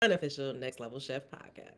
unofficial Next Level Chef podcast.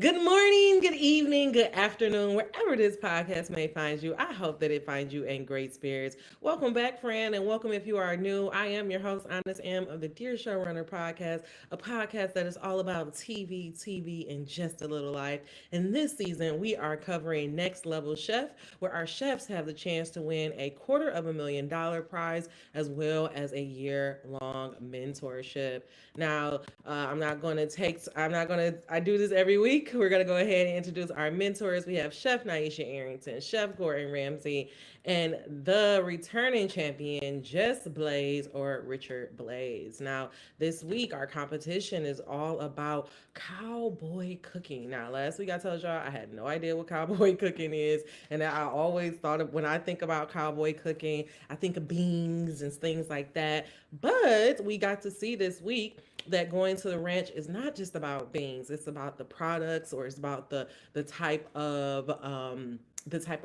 Good morning, good evening, good afternoon, wherever this podcast may find you. I hope that it finds you in great spirits. Welcome back, friend, and welcome if you are new. I am your host, Honest M of the Dear Showrunner podcast, a podcast that is all about TV, and just a little life. And this season, we are covering Next Level Chef, where our chefs have the chance to win a $250,000 prize as well as a year-long mentorship. Now, I'm not going to, I do this every week. We're going to go ahead and introduce our mentors. We have Chef Naisha Arrington, Chef Gordon Ramsay, and the returning champion, Jess Blaze or Richard Blaze. Now, this week, our competition is all about cowboy cooking. Now, last week I told y'all I had no idea what cowboy cooking is, and I always thought of when I think about cowboy cooking, I think of beans and things like that. But we got to see this week that going to the ranch is not just about beans. It's about the products, or it's about the type of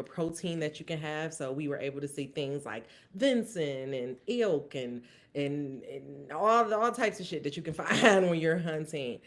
protein that you can have. So we were able to see things like venison and elk and all types of shit that you can find when you're hunting.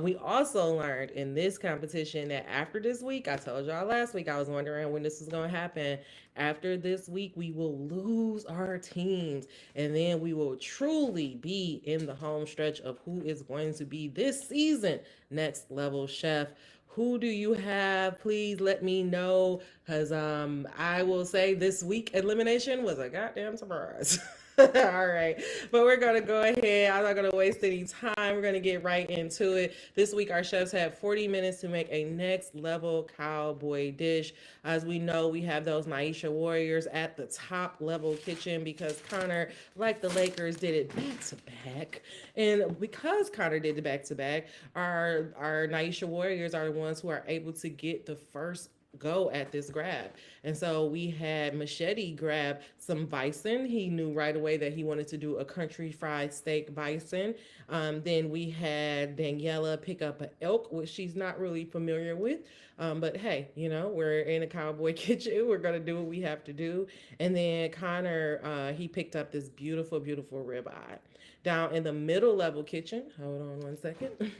We also learned in this competition that after this week, I told y'all last week I was wondering when this was going to happen. After this week, we will lose our teams, and then we will truly be in the home stretch of who is going to be this season Next Level Chef. Who do you have? Please let me know, because I will say this week elimination was a goddamn surprise. All right, but we're gonna go ahead. I'm not gonna waste any time. We're gonna get right into it. This week, our chefs had 40 minutes to make a next level cowboy dish. As we know, we have those Naisha Warriors at the top level kitchen because Connor, like the Lakers, did it back to back. And because Connor did it back to back, our Naisha Warriors are the ones who are able to get the first go at this grab. And so we had Machete grab some bison. He knew right away that he wanted to do a country fried steak bison. Then we had Daniela pick up an elk, which she's not really familiar with. But hey, we're in a cowboy kitchen. We're going to do what we have to do. And then Connor, he picked up this beautiful, beautiful ribeye. Down in the middle level kitchen, hold on one second.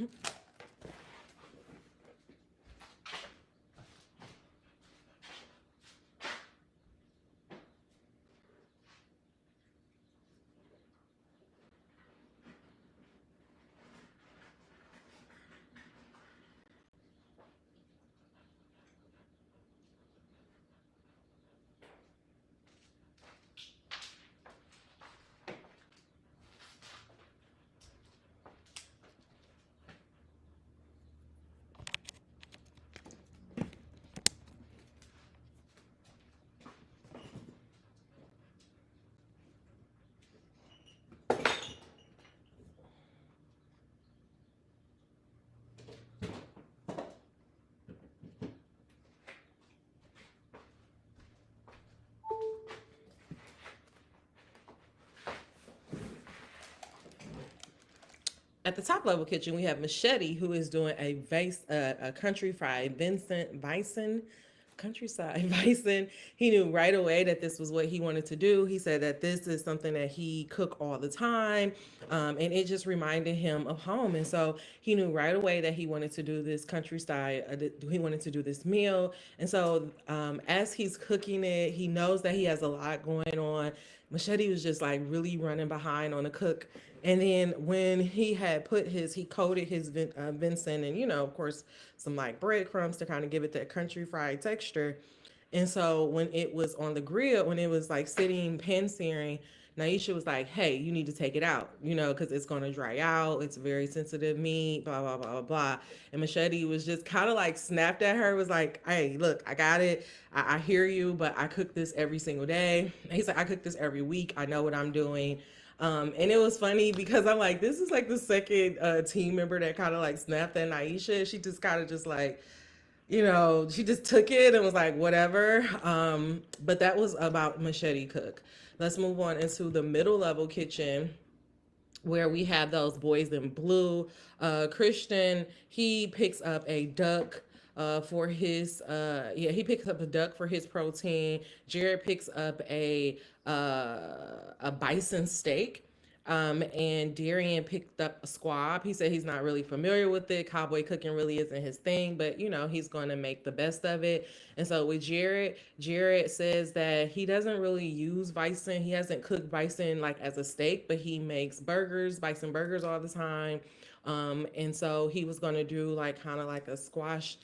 At the top level kitchen, we have Machete, who is doing a country fried Vincent bison, countryside bison. He knew right away that this was what he wanted to do. He said that this is something that he cook all the time, and it just reminded him of home. And so he knew right away that he wanted to do this countryside. He wanted to do this meal. And so as he's cooking it, he knows that he has a lot going on. Machete was just like really running behind on the cook. And then when he coated his venison and, of course, some like breadcrumbs to kind of give it that country fried texture. And so when it was on the grill, when it was like sitting pan searing, Naisha was like, hey, you need to take it out, because it's going to dry out. It's very sensitive meat, blah, blah, blah, blah, blah. And Machete was just kind of like snapped at her, was like, hey, look, I got it. I hear you, but I cook this every single day. And he's like, I cook this every week. I know what I'm doing. And it was funny because I'm like, this is like the second team member that kind of like snapped at Naisha. She just kind of just like, she just took it and was like, whatever. But that was about Machete Cook. Let's move on into the middle level kitchen where we have those boys in blue. Christian, he picks up a duck for his he picks up a duck for his protein. Jared picks up a bison steak. And Darian picked up a squab. He said he's not really familiar with it. Cowboy cooking really isn't his thing, but he's going to make the best of it. And so with Jared says that he doesn't really use bison. He hasn't cooked bison like as a steak, but he makes bison burgers all the time. And so he was going to do like kind of like a squashed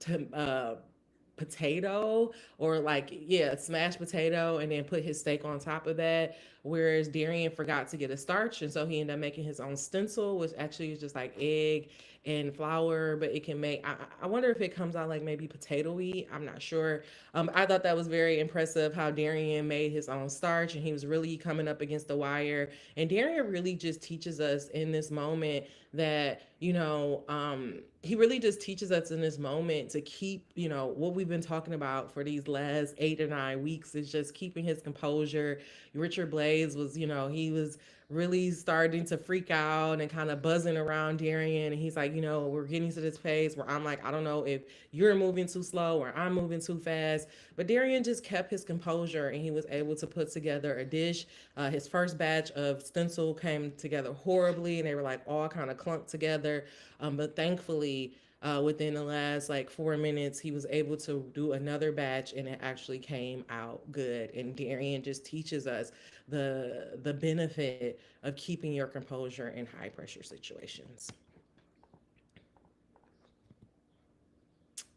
to, potato, or like, yeah, smashed potato, and then put his steak on top of that. Whereas Darian forgot to get a starch, and so he ended up making his own stencil, which actually is just like egg and flour, but it can make. I wonder if it comes out like maybe potatoey. I'm not sure. I thought that was very impressive how Darian made his own starch, and he was really coming up against the wire. And Darian really just teaches us in this moment that he really just teaches us in this moment to keep what we've been talking about for these last 8 or 9 weeks is just keeping his composure. Richard Blaze was, he was really starting to freak out and kind of buzzing around Darian, and he's like, we're getting to this phase where I'm like, I don't know if you're moving too slow or I'm moving too fast. But Darian just kept his composure, and he was able to put together a dish. His first batch of stencil came together horribly, and they were like all kind of clumped together. But thankfully, within the last like 4 minutes, he was able to do another batch, and it actually came out good. And Darian just teaches us the benefit of keeping your composure in high pressure situations.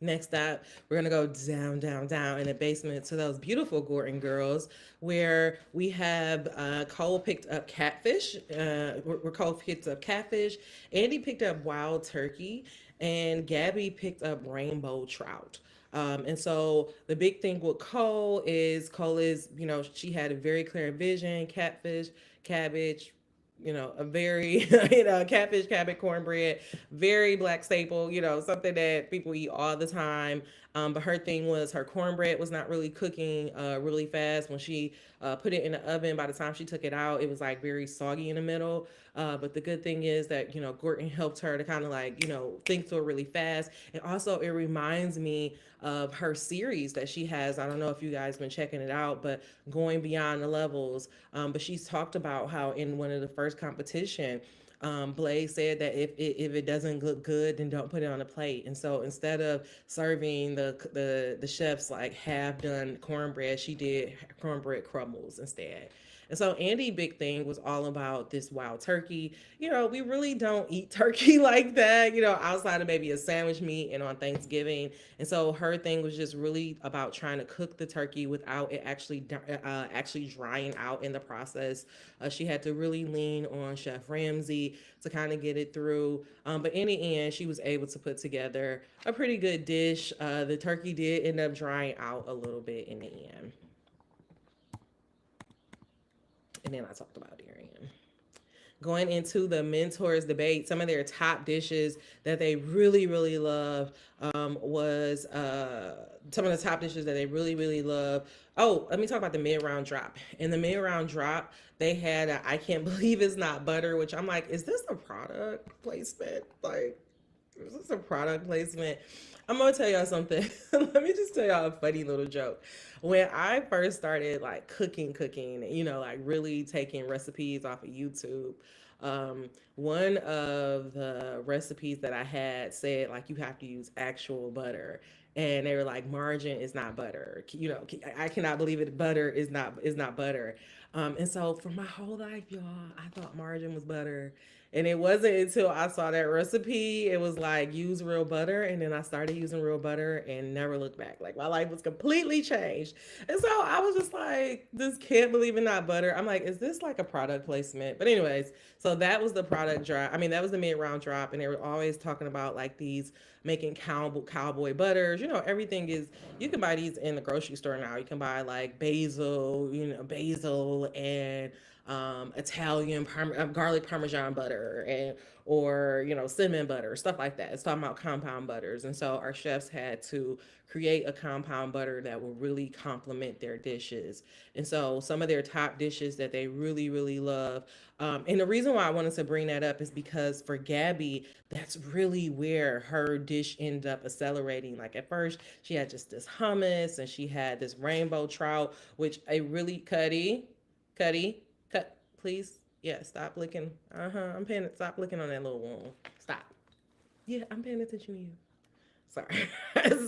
Next up, we're gonna go down, down, down in the basement to those beautiful Gordon girls, where we have Cole picked up catfish. Where Cole picked up catfish, Andy picked up wild turkey, and Gabby picked up rainbow trout. And so the big thing with Cole is, she had a very clear vision: catfish, cabbage, a very, catfish, cabbage, cornbread, very black staple, something that people eat all the time. But her thing was her cornbread was not really cooking really fast. When she put it in the oven, by the time she took it out, it was like very soggy in the middle. But the good thing is that, Gordon helped her to kind of like, think through it really fast. And also, it reminds me of her series that she has. I don't know if you guys been checking it out, but Going Beyond the Levels. But she's talked about how in one of the first competition, Blaze said that if it doesn't look good, then don't put it on a plate. And so instead of serving the chefs like half done cornbread, she did cornbread crumbles instead. And so Andy big thing was all about this wild turkey. We really don't eat turkey like that, outside of maybe a sandwich meat and on Thanksgiving. And so her thing was just really about trying to cook the turkey without it actually drying out in the process. She had to really lean on Chef Ramsay to kind of get it through. But in the end, she was able to put together a pretty good dish. The turkey did end up drying out a little bit in the end. And then I talked about Darian. Going into the mentors debate, some of their top dishes that they really, really love was some of the top dishes that they really, really love. Oh, let me talk about the mid round drop. In the mid round drop, they had I can't believe it's not butter, which I'm like, is this a product placement? Like, is this a product placement? I'm gonna tell y'all something. Let me just tell y'all a funny little joke. When I first started like cooking, like really taking recipes off of YouTube, one of the recipes that I had said like you have to use actual butter. And they were like, margarine is not butter. I cannot believe it. Butter is not butter. And so for my whole life, y'all, I thought margarine was butter. And it wasn't until I saw that recipe, it was like use real butter. And then I started using real butter and never looked back. Like my life was completely changed. And so I was just like, this can't believe it not butter. I'm like, is this like a product placement? But anyways, so that was the product drop. I mean, that was the mid round drop. And they were always talking about like these making cowboy butters. Everything is, you can buy these in the grocery store now. You can buy like basil and Italian garlic Parmesan butter and or cinnamon butter, stuff like that. It's talking about compound butters, and so our chefs had to create a compound butter that will really complement their dishes. And so some of their top dishes that they really really love. And the reason why I wanted to bring that up is because for Gabby, that's really where her dish ended up accelerating. Like at first, she had just this hummus and she had this rainbow trout, which a really Cuddy. Please, yeah, stop licking. I'm paying. Stop licking on that little wound. Stop. Yeah, I'm paying attention to you. Sorry.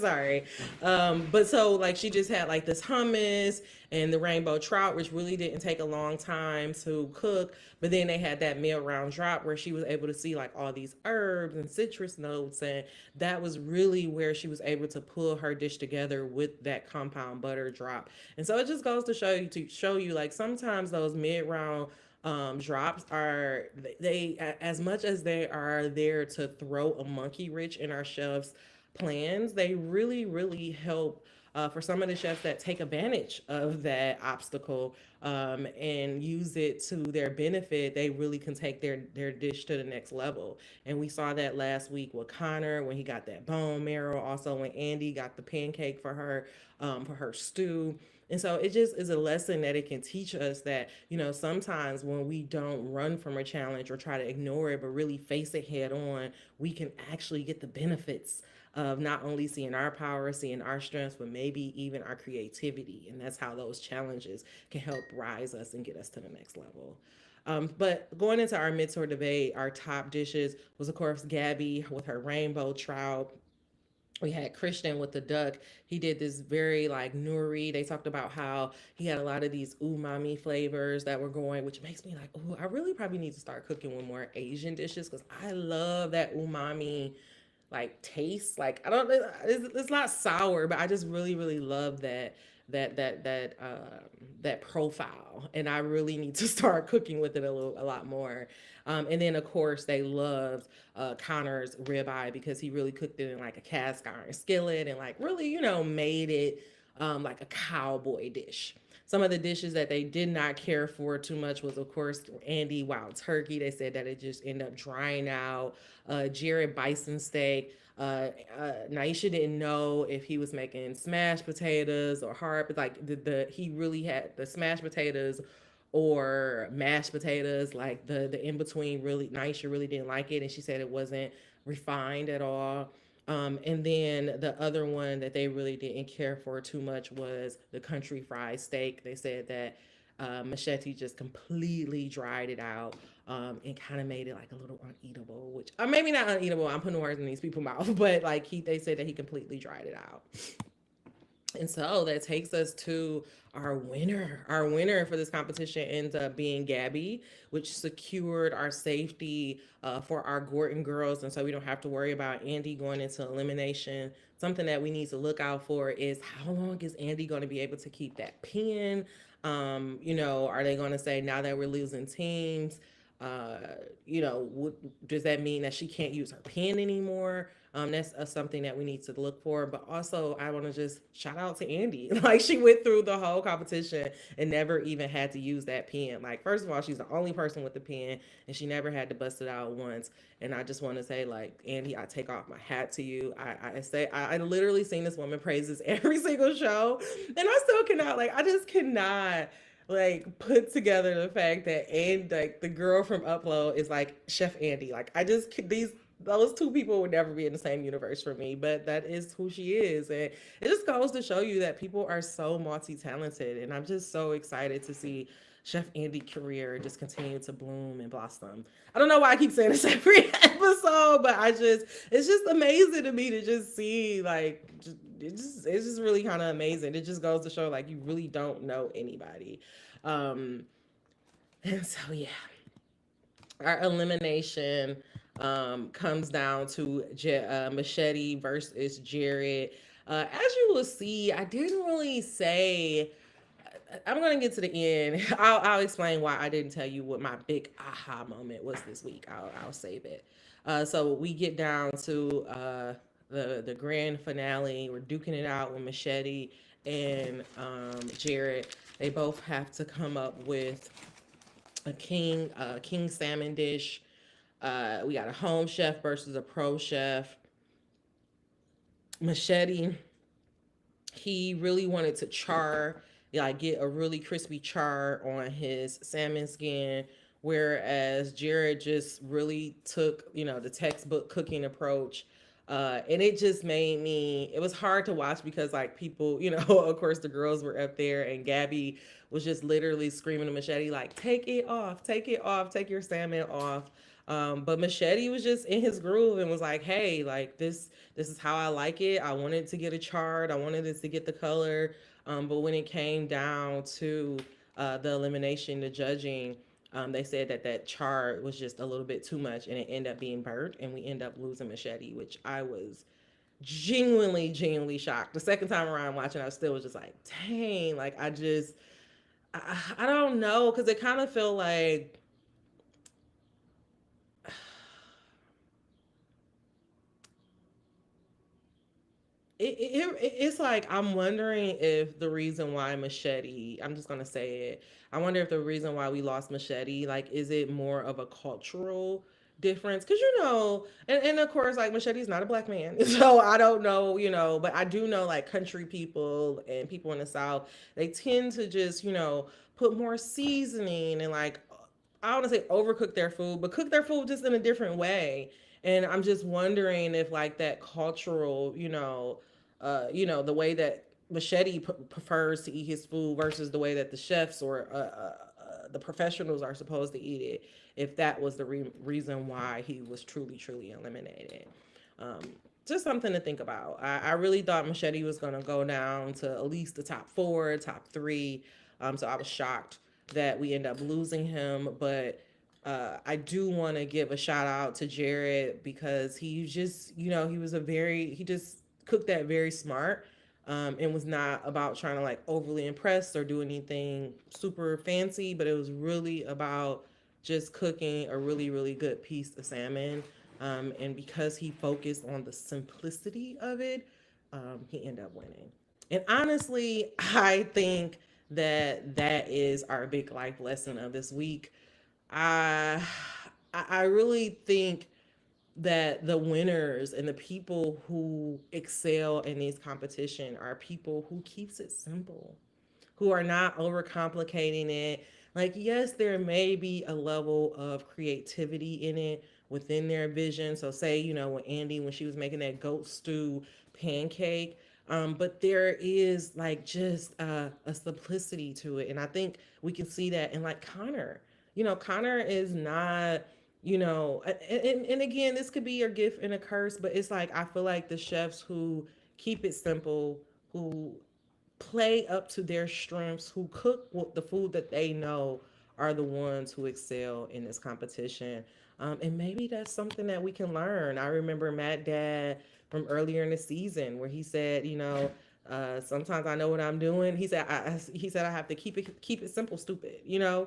Sorry. But so like she just had like this hummus and the rainbow trout, which really didn't take a long time to cook. But then they had that meal round drop where she was able to see like all these herbs and citrus notes, and that was really where she was able to pull her dish together with that compound butter drop. And so it just goes to show you like sometimes those mid round drops are they as much as they are there to throw a monkey wrench in our chefs plans, they really help for some of the chefs that take advantage of that obstacle and use it to their benefit. They really can take their dish to the next level. And we saw that last week with Connor when he got that bone marrow. Also when Andy got the pancake for her stew. And so it just is a lesson that it can teach us that, you know, sometimes when we don't run from a challenge or try to ignore it, but really face it head on, we can actually get the benefits of not only seeing our power, seeing our strengths, but maybe even our creativity. And that's how those challenges can help rise us and get us to the next level. But going into our mid-tour debate, our top dishes was, of course, Gabby with her rainbow trout. We had Christian with the duck. He did this very like nuri. They talked about how he had a lot of these umami flavors that were going, which makes me like, oh, I really probably need to start cooking with more Asian dishes because I love that umami like taste. Like I don't, it's not sour, but I just really love that profile, and I really need to start cooking with it a lot more. And then of course they loved Connor's ribeye because he really cooked it in like a cast iron skillet and like really made it like a cowboy dish. Some of the dishes that they did not care for too much was, of course, Andy wild turkey. They said that it just ended up drying out. Jared bison steak. Naisha didn't know if he was making smashed potatoes or hard, but like he really had the smashed potatoes or mashed potatoes, like the in between. Really, Naisha really didn't like it, and she said it wasn't refined at all. And then the other one that they really didn't care for too much was the country fried steak. They said that Machete just completely dried it out and kind of made it like a little uneatable, which maybe not uneatable. I'm putting words in these people's mouth, but like they said that he completely dried it out. And so that takes us to our winner. Our winner for this competition ends up being Gabby, which secured our safety for our Gordon girls. And so we don't have to worry about Andy going into elimination. Something that we need to look out for is how long is Andy going to be able to keep that pin? Are they going to say now that we're losing teams? Uh, does that mean that she can't use her pen anymore? That's something that we need to look for. But also, I want to just shout out to Andy. Like, she went through the whole competition and never even had to use that pen. Like, first of all, she's the only person with the pen, and she never had to bust it out once. And I just want to say, like, Andy, I take off my hat to you. I literally sing this woman praises every single show, and I still cannot, like, I just cannot like put together the fact that and like the girl from Upload is like Chef Andy. Like I just these those two people would never be in the same universe for me, but that is who she is. And it just goes to show you that people are so multi-talented, and I'm just so excited to see Chef Andy's career just continue to bloom and blossom. I don't know why I keep saying this every episode, but it's just amazing to me to just see like it's just really kind of amazing. It just goes to show like you really don't know anybody. Um and so yeah, our elimination comes down to Machete versus Jared. As you will see, I didn't really say. I'm gonna get to the end. I'll explain why I didn't tell you what my big aha moment was this week. I'll save it. So we get down to the grand finale. We're duking it out with Machete and Jared. They both have to come up with a king salmon dish. We got a home chef versus a pro chef. Machete, he really wanted to char, like get a really crispy char on his salmon skin, whereas Jared just really took, the textbook cooking approach And it just made me, it was hard to watch because like people, of course the girls were up there and Gabby was just literally screaming to Machete like, take it off, take it off, take your salmon off. But Machete was just in his groove and was like, hey, like this is how I like it. I wanted to get a chart, I wanted this to get the color. But when it came down to the elimination, the judging, they said that that chart was just a little bit too much and it ended up being burnt and we end up losing Machete, which I was genuinely shocked. The second time around watching, I still was just like, dang, like I don't know, because it kind of felt like it's like I'm wondering if the reason why Machete, I'm just gonna say it. I wonder if the reason why we lost Machete, like, is it more of a cultural difference? Because and of course, like Machete's not a black man, so I don't know, but I do know like country people and people in the South, they tend to just put more seasoning and like I don't want to say overcook their food, but cook their food just in a different way. And I'm just wondering if like that cultural, the way that Machete prefers to eat his food versus the way that the chefs or the professionals are supposed to eat it, if that was the reason why he was truly eliminated. Um, just something to think about. I really thought Machete was going to go down to at least the top four, top three. So I was shocked that we end up losing him. But I do want to give a shout out to Jared because he just, he just cooked that very smart, and was not about trying to like overly impress or do anything super fancy, but it was really about just cooking a really good piece of salmon. And because he focused on the simplicity of it, he ended up winning. And honestly, I think that that is our big life lesson of this week. I I really think that the winners and the people who excel in these competition are people who keeps it simple, who are not overcomplicating it. Like, yes, there may be a level of creativity in it within their vision. So, say, when Andy, when she was making that goat stew pancake, but there is like just a simplicity to it. And I think we can see that in like Connor. Connor is not, and again, this could be your gift and a curse, but it's like I feel like the chefs who keep it simple, who play up to their strengths, who cook the food that they know are the ones who excel in this competition. And maybe that's something that we can learn. I remember Matt Dad from earlier in the season where he said, sometimes I know what I'm doing. He said I have to keep it simple, stupid.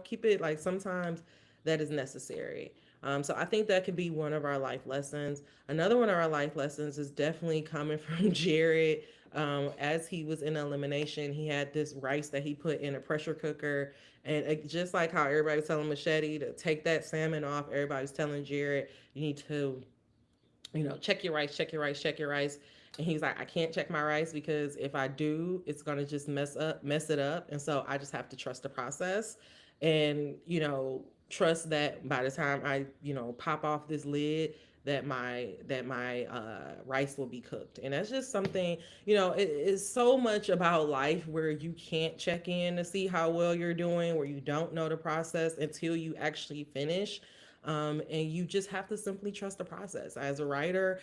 Keep it like sometimes that is necessary. So I think that could be one of our life lessons. Another one of our life lessons is definitely coming from Jared. As he was in elimination, he had this rice that he put in a pressure cooker. And just like how everybody was telling Machete to take that salmon off, everybody's telling Jared, you need to, check your rice, check your rice, check your rice. And he's like, I can't check my rice because if I do, it's gonna just mess it up. And so I just have to trust the process, and trust that by the time I pop off this lid, that my rice will be cooked. And that's just something, it is so much about life where you can't check in to see how well you're doing, where you don't know the process until you actually finish. And you just have to simply trust the process. As a writer,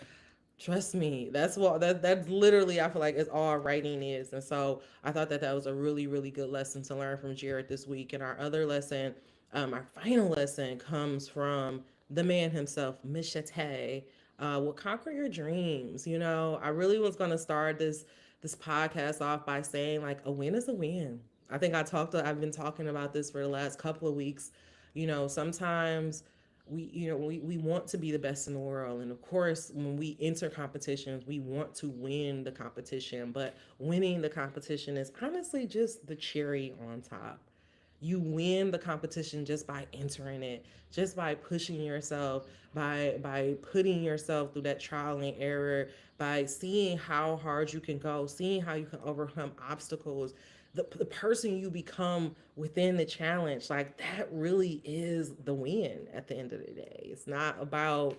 trust me, that's literally, I feel like, is all writing is. And so I thought that that was a really good lesson to learn from Jared this week. And our other lesson, our final lesson, comes from the man himself, Mishate. Will conquer your dreams. I really was gonna start this podcast off by saying like a win is a win. I've been talking about this for the last couple of weeks. Sometimes we want to be the best in the world, and of course when we enter competitions we want to win the competition, but winning the competition is honestly just the cherry on top. You win the competition just by entering it, just by pushing yourself, by putting yourself through that trial and error, by seeing how hard you can go, seeing how you can overcome obstacles. The person you become within the challenge, like that really is the win at the end of the day. It's not about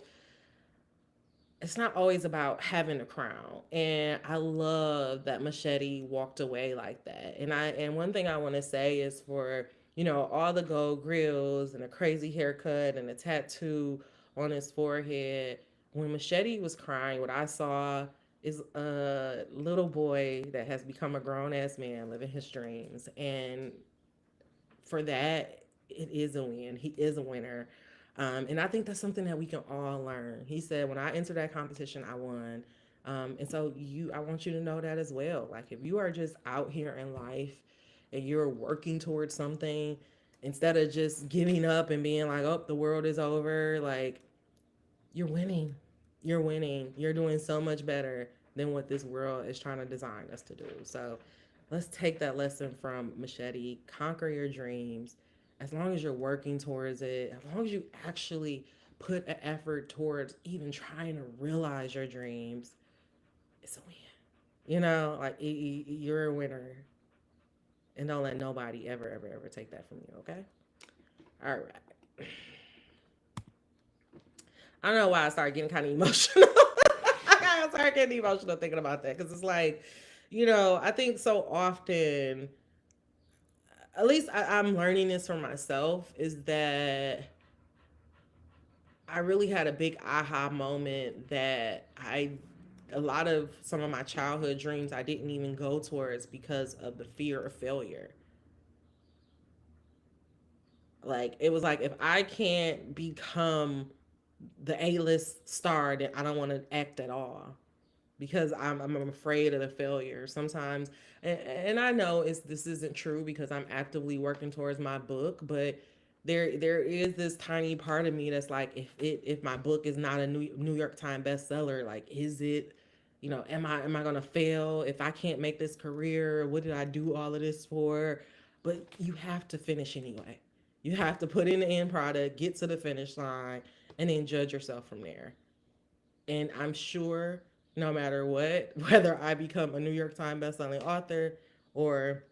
it's not always about having a crown. And I love that Machete walked away like that. And one thing I want to say is for, all the gold grills and a crazy haircut and a tattoo on his forehead, when Machete was crying, what I saw is a little boy that has become a grown ass man living his dreams. And for that, it is a win. He is a winner. And I think that's something that we can all learn. He said, when I entered that competition, I won. And so I want you to know that as well. Like, if you are just out here in life and you're working towards something, instead of just giving up and being like, oh, the world is over, like, you're winning. You're winning. You're doing so much better than what this world is trying to design us to do. So let's take that lesson from Machete. Conquer your dreams. As long as you're working towards it, as long as you actually put an effort towards even trying to realize your dreams, it's a win. Like you're a winner. And don't let nobody ever, ever, ever take that from you, okay? All right. I don't know why I started getting kind of emotional. I started getting emotional thinking about that because it's like, I think so often, at least I'm learning this for myself, is that I really had a big aha moment that a lot of some of my childhood dreams I didn't even go towards because of the fear of failure. Like, it was like, if I can't become the A-list star, then I don't want to act at all because I'm afraid of the failure sometimes. And I know this isn't true because I'm actively working towards my book, but there is this tiny part of me that's like, if my book is not a New York Times bestseller, like, is it, am I gonna fail if I can't make this career? What did I do all of this for? But you have to finish anyway. You have to put in the end product, get to the finish line, and then judge yourself from there. And I'm sure no matter what, whether I become a New York Times bestselling author or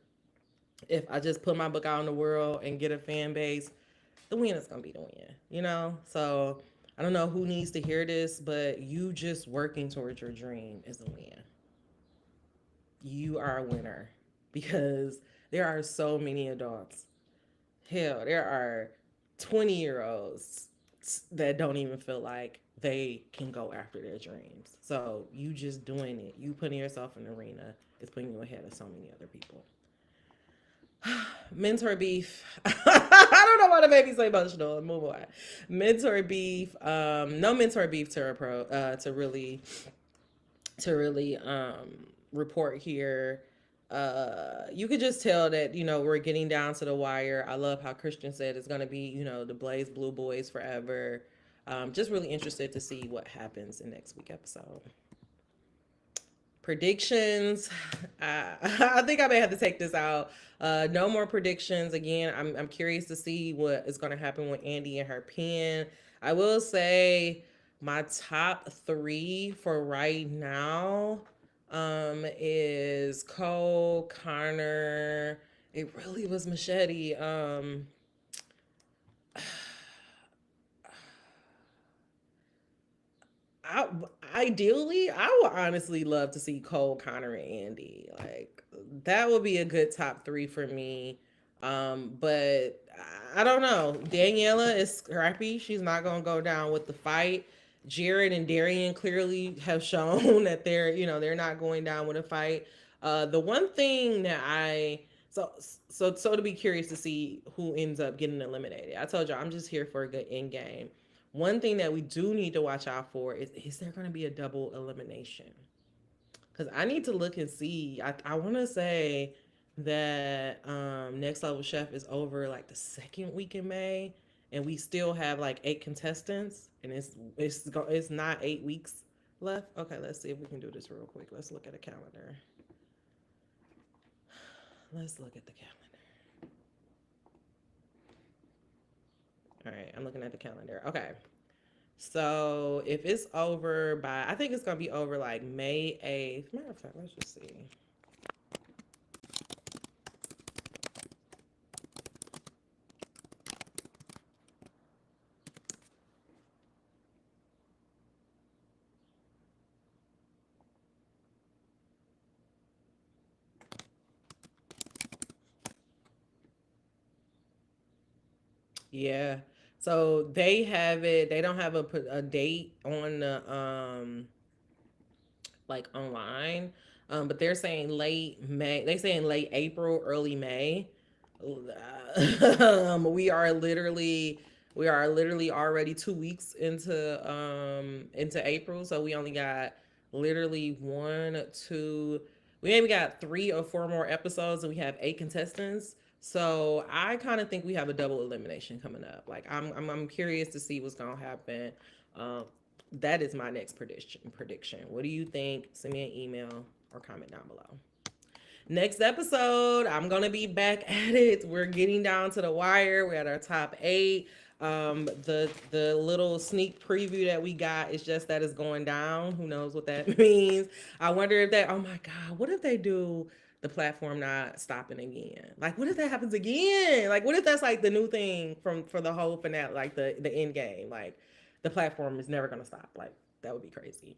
if I just put my book out in the world and get a fan base, the win is gonna be the win. So I don't know who needs to hear this, but you just working towards your dream is a win. You are a winner because there are so many adults. Hell, there are 20-year-olds that don't even feel like they can go after their dreams. So you just doing it, you putting yourself in the arena is putting you ahead of so many other people. Mentor beef. I don't know why that made me so emotional. Move on. Mentor beef. No mentor beef to really report here. You could just tell that we're getting down to the wire. I love how Christian said it's gonna be the Blaze Blue Boys forever. Just really interested to see what happens in next week episode. Predictions. I think I may have to take this out. No more predictions. Again, I'm curious to see what is going to happen with Andy and her pen. I will say my top three for right now is Cole, Connor. It really was Machete. I, Ideally, I would honestly love to see Cole, Connor, and Andy. Like, that would be a good top three for me. But I don't know. Daniela is scrappy. She's not gonna go down with the fight. Jared and Darian clearly have shown that they're not going down with a fight. The one thing that so to be curious to see who ends up getting eliminated. I told you I'm just here for a good end game. One thing that we do need to watch out for is there going to be a double elimination? Because I need to look and see. I want to say that Next Level Chef is over like the second week in May, and we still have like 8 contestants, and it's not 8 weeks left. Okay, let's see if we can do this real quick. Let's look at a calendar. Let's look at the calendar. All right, I'm looking at the calendar. Okay. So if it's over by, I think it's going to be over like May 8th. Matter of fact, let's just see. Yeah. So they have it. They don't have a date on the like online, but they're saying late May. They saying late April, early May. We are literally already 2 weeks into April, so we only got literally one, two. We maybe got 3 or 4 more episodes, and we have 8 contestants. So I kind of think we have a double elimination coming up. Like I'm curious to see what's gonna happen. Um, that is my next prediction. What do you think? Send me an email or comment down below. Next episode, I'm gonna be back at it. We're getting down to the wire. We're at our top 8. The little sneak preview that we got is just that it's going down. Who knows what that means? I wonder if they. Oh my god, what if they do the platform not stopping again? Like, what if that happens again? Like, what if that's like the new thing from for the whole finale, like the end game? Like, the platform is never gonna stop. Like, that would be crazy.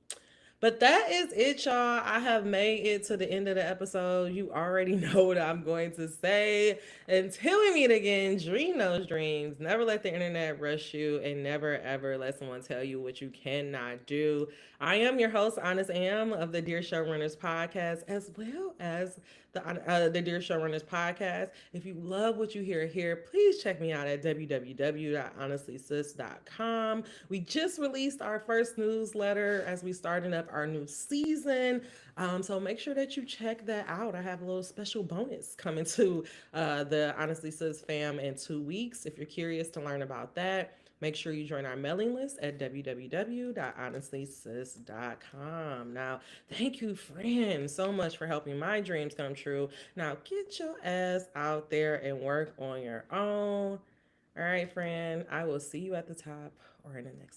But that is it, y'all. I have made it to the end of the episode. You already know what I'm going to say. Until we meet again, dream those dreams. Never let the internet rush you, and never ever let someone tell you what you cannot do. I am your host, Honest Am, of the Dear Showrunners podcast, as well as the Dear Showrunners podcast. If you love what you hear here, please check me out at www.honestlysis.com. We just released our first newsletter as we starting up our new season. So make sure that you check that out. I have a little special bonus coming to the Honestly Sis fam in 2 weeks. If you're curious to learn about that, make sure you join our mailing list at www.honestlysis.com. Now, thank you, friend, so much for helping my dreams come true. Now, get your ass out there and work on your own. All right, friend, I will see you at the top or in the next